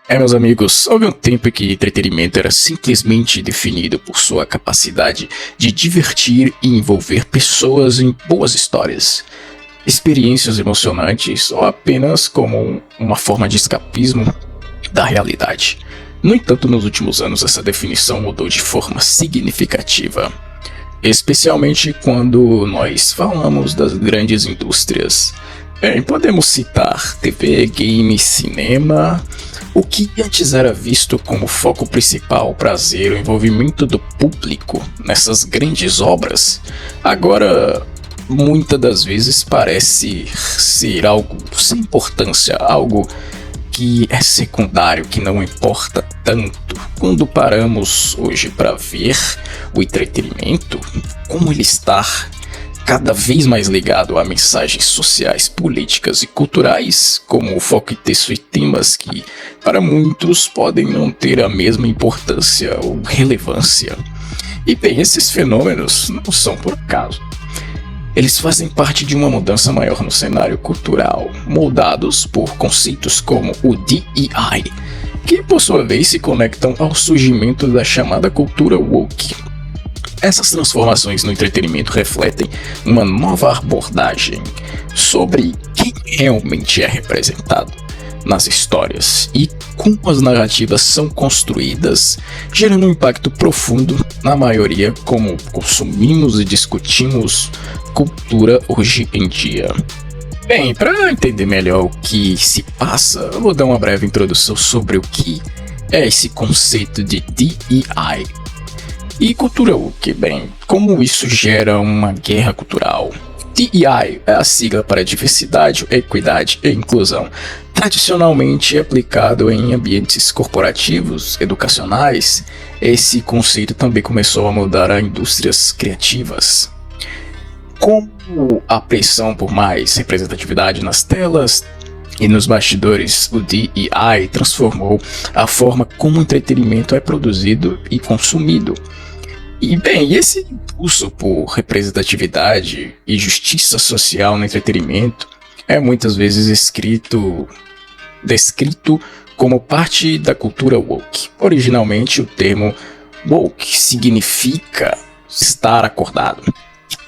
Meus amigos, houve um tempo em que entretenimento era simplesmente definido por sua capacidade de divertir e envolver pessoas em boas histórias, experiências emocionantes ou apenas como uma forma de escapismo da realidade. No entanto, nos últimos anos essa definição mudou de forma significativa, especialmente quando nós falamos das grandes indústrias. Podemos citar TV, games, cinema. O que antes era visto como foco principal, o prazer, o envolvimento do público nessas grandes obras, agora muitas das vezes parece ser algo sem importância, algo que é secundário, que não importa tanto. Quando paramos hoje para ver o entretenimento, como ele está cada vez mais ligado a mensagens sociais, políticas e culturais, como o foco em texto e temas que, para muitos, podem não ter a mesma importância ou relevância. E bem, esses fenômenos não são por acaso. Eles fazem parte de uma mudança maior no cenário cultural, moldados por conceitos como o DEI, que por sua vez se conectam ao surgimento da chamada cultura woke. Essas transformações no entretenimento refletem uma nova abordagem sobre quem realmente é representado nas histórias e como as narrativas são construídas, gerando um impacto profundo na maioria como consumimos e discutimos cultura hoje em dia. Bem, para entender melhor o que se passa, eu vou dar uma breve introdução sobre o que é esse conceito de DEI. E cultura woke, bem, como isso gera uma guerra cultural? DEI é a sigla para diversidade, equidade e inclusão, tradicionalmente aplicado em ambientes corporativos, educacionais. Esse conceito também começou a mudar as indústrias criativas. Como a pressão por mais representatividade nas telas e nos bastidores, o DEI transformou a forma como o entretenimento é produzido e consumido. E bem, esse impulso por representatividade e justiça social no entretenimento é muitas vezes descrito como parte da cultura woke. Originalmente, o termo woke significa estar acordado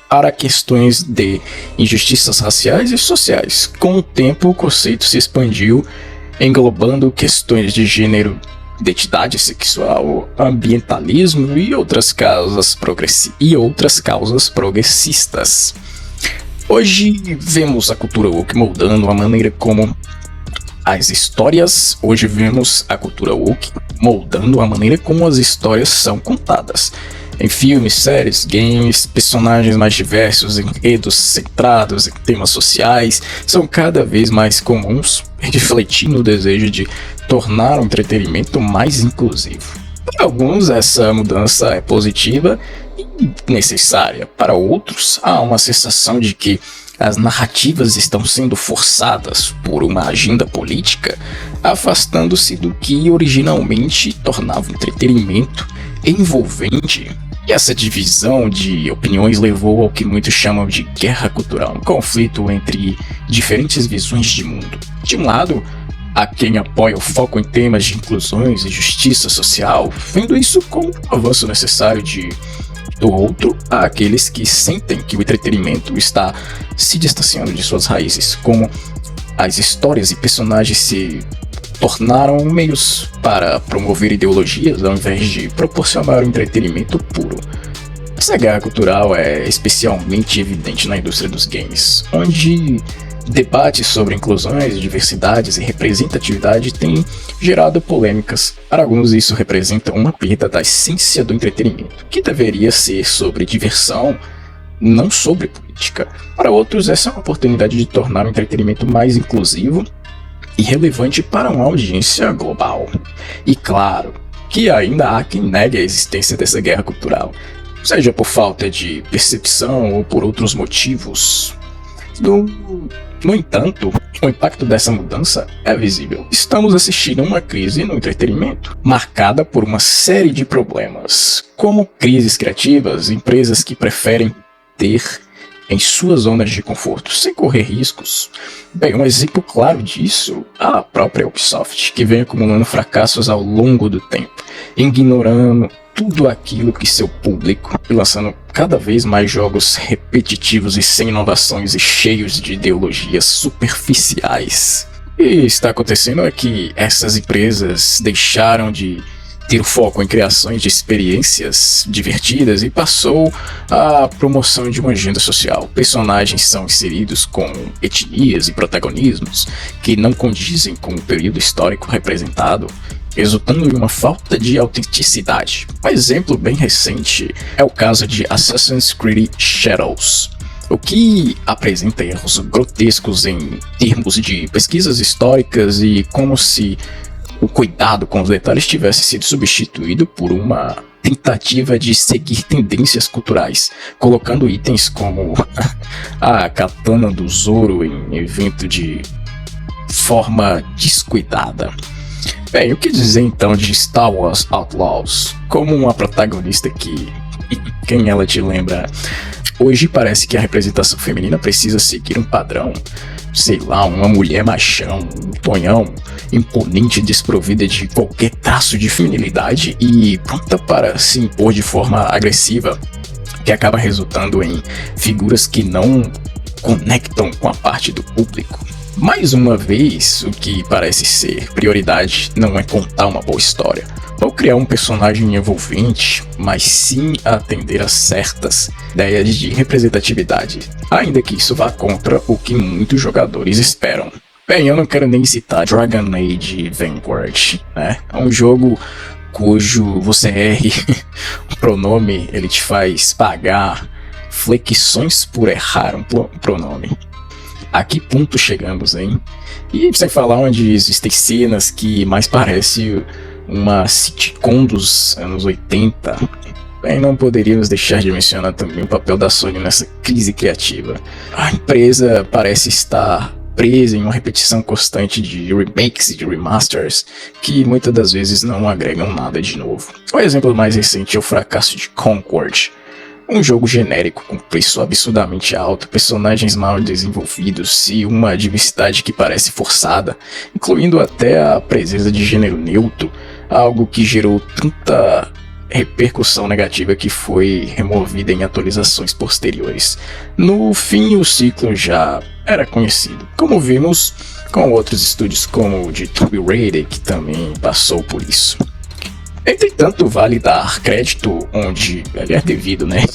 para questões de injustiças raciais e sociais. Com o tempo, o conceito se expandiu, englobando questões de gênero, identidade sexual, ambientalismo e outras causas progressistas. Hoje vemos a cultura woke moldando a maneira como as histórias são contadas. Em filmes, séries, games, personagens mais diversos, enredos centrados em temas sociais são cada vez mais comuns, refletindo o desejo de tornar o entretenimento mais inclusivo. Para alguns, essa mudança é positiva e necessária. Para outros, há uma sensação de que as narrativas estão sendo forçadas por uma agenda política, afastando-se do que originalmente tornava o entretenimento envolvente. E essa divisão de opiniões levou ao que muitos chamam de guerra cultural, um conflito entre diferentes visões de mundo. De um lado, há quem apoia o foco em temas de inclusões e justiça social, vendo isso como um avanço necessário. Do outro, há aqueles que sentem que o entretenimento está se distanciando de suas raízes, como as histórias e personagens se tornaram meios para promover ideologias ao invés de proporcionar um entretenimento puro. Essa guerra cultural é especialmente evidente na indústria dos games, onde debates sobre inclusões, diversidades e representatividade têm gerado polêmicas. Para alguns, isso representa uma perda da essência do entretenimento, que deveria ser sobre diversão, não sobre política. Para outros, essa é uma oportunidade de tornar o entretenimento mais inclusivo e relevante para uma audiência global. E claro, que ainda há quem negue a existência dessa guerra cultural, seja por falta de percepção ou por outros motivos. No entanto, o impacto dessa mudança é visível. Estamos assistindo a uma crise no entretenimento, marcada por uma série de problemas, como crises criativas, empresas que preferem ter em suas zonas de conforto, sem correr riscos. Bem, um exemplo claro disso é a própria Ubisoft, que vem acumulando fracassos ao longo do tempo, ignorando tudo aquilo que seu público, e lançando cada vez mais jogos repetitivos e sem inovações e cheios de ideologias superficiais. E está acontecendo é que essas empresas deixaram de ter foco em criações de experiências divertidas e passou à promoção de uma agenda social. Personagens são inseridos com etnias e protagonismos que não condizem com o período histórico representado, resultando em uma falta de autenticidade. Um exemplo bem recente é o caso de Assassin's Creed Shadows, o que apresenta erros grotescos em termos de pesquisas históricas e como se o cuidado com os detalhes tivesse sido substituído por uma tentativa de seguir tendências culturais, colocando itens como a katana do Zoro em evento de forma descuidada. Bem, o que dizer então de Star Wars Outlaws? Como uma protagonista que, quem ela te lembra? Hoje parece que a representação feminina precisa seguir um padrão, sei lá, uma mulher machão, um tonhão, imponente, desprovida de qualquer traço de feminilidade e pronta para se impor de forma agressiva, que acaba resultando em figuras que não conectam com a parte do público. Mais uma vez, o que parece ser prioridade não é contar uma boa história, ou criar um personagem envolvente, mas sim atender a certas ideias de representatividade, ainda que isso vá contra o que muitos jogadores esperam. Bem, eu não quero nem citar Dragon Age Vanguard, né? É um jogo cujo você erre o pronome, ele te faz pagar flexões por errar um pronome. A que ponto chegamos, hein? E sem falar onde existem cenas que mais parecem uma sitcom dos anos 80. Bem, não poderíamos deixar de mencionar também o papel da Sony nessa crise criativa. A empresa parece estar presa em uma repetição constante de remakes e de remasters que muitas das vezes não agregam nada de novo. O exemplo mais recente é o fracasso de Concord, um jogo genérico com preço absurdamente alto, personagens mal desenvolvidos e uma diversidade que parece forçada, incluindo até a presença de gênero neutro, algo que gerou tanta repercussão negativa que foi removida em atualizações posteriores. No fim, o ciclo já era conhecido, como vimos com outros estúdios como o de Tomb Raider, que também passou por isso. Entretanto, vale dar crédito onde ele é devido, né?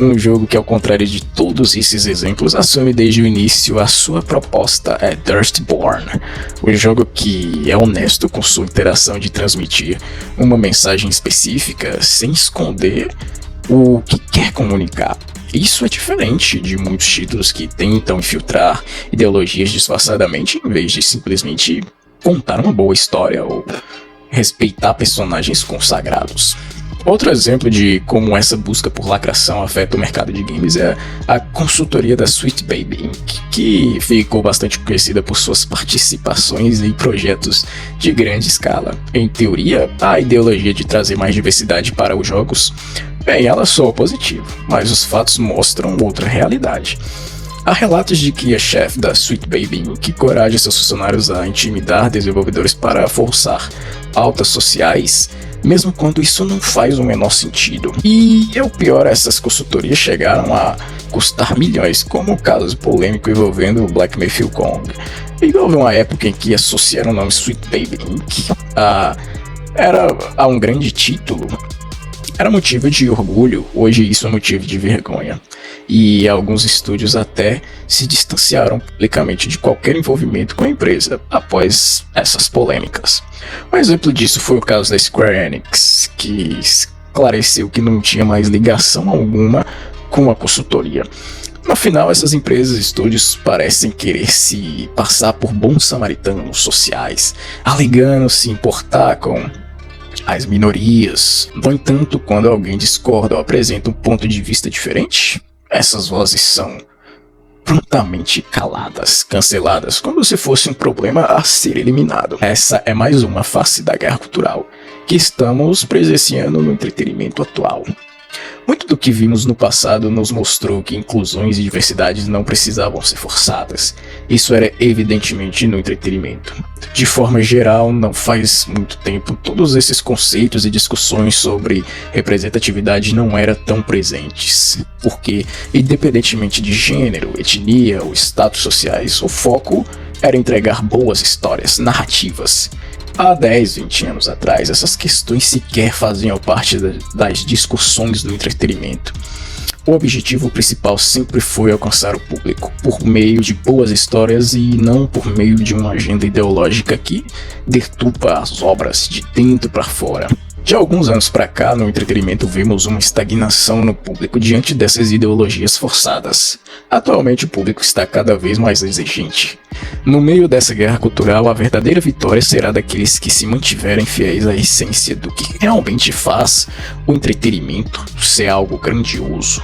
Um jogo que, ao contrário de todos esses exemplos, assume desde o início a sua proposta é Dustborn, o jogo que é honesto com sua interação de transmitir uma mensagem específica sem esconder o que quer comunicar. Isso é diferente de muitos títulos que tentam infiltrar ideologias disfarçadamente em vez de simplesmente contar uma boa história ou respeitar personagens consagrados. Outro exemplo de como essa busca por lacração afeta o mercado de games é a consultoria da Sweet Baby Inc., que ficou bastante conhecida por suas participações em projetos de grande escala. Em teoria, a ideologia de trazer mais diversidade para os jogos, bem, ela soa positivo, mas os fatos mostram outra realidade. Há relatos de que a chefe da Sweet Baby Inc. encoraja seus funcionários a intimidar desenvolvedores para forçar pautas sociais, mesmo quando isso não faz o menor sentido. E o pior, essas consultorias chegaram a custar milhões, como o caso polêmico envolvendo o Black Myth Wukong. E houve uma época em que associaram o nome Sweet Baby Inc. a um grande título. Era motivo de orgulho, hoje isso é motivo de vergonha. E alguns estúdios até se distanciaram publicamente de qualquer envolvimento com a empresa após essas polêmicas. Um exemplo disso foi o caso da Square Enix, que esclareceu que não tinha mais ligação alguma com a consultoria. No final, essas empresas e estúdios parecem querer se passar por bons samaritanos sociais, alegando se importar com as minorias. No entanto, quando alguém discorda ou apresenta um ponto de vista diferente, essas vozes são prontamente caladas, canceladas, como se fosse um problema a ser eliminado. Essa é mais uma face da guerra cultural que estamos presenciando no entretenimento atual. Muito do que vimos no passado nos mostrou que inclusões e diversidades não precisavam ser forçadas. Isso era evidentemente no entretenimento. De forma geral, não faz muito tempo, todos esses conceitos e discussões sobre representatividade não eram tão presentes. Porque, independentemente de gênero, etnia ou status sociais, o foco era entregar boas histórias, narrativas. Há 10, 20 anos atrás, essas questões sequer faziam parte das discussões do entretenimento. O objetivo principal sempre foi alcançar o público, por meio de boas histórias e não por meio de uma agenda ideológica que deturpa as obras de dentro para fora. De alguns anos para cá, no entretenimento vimos uma estagnação no público diante dessas ideologias forçadas. Atualmente o público está cada vez mais exigente. No meio dessa guerra cultural, a verdadeira vitória será daqueles que se mantiverem fiéis à essência do que realmente faz o entretenimento ser algo grandioso.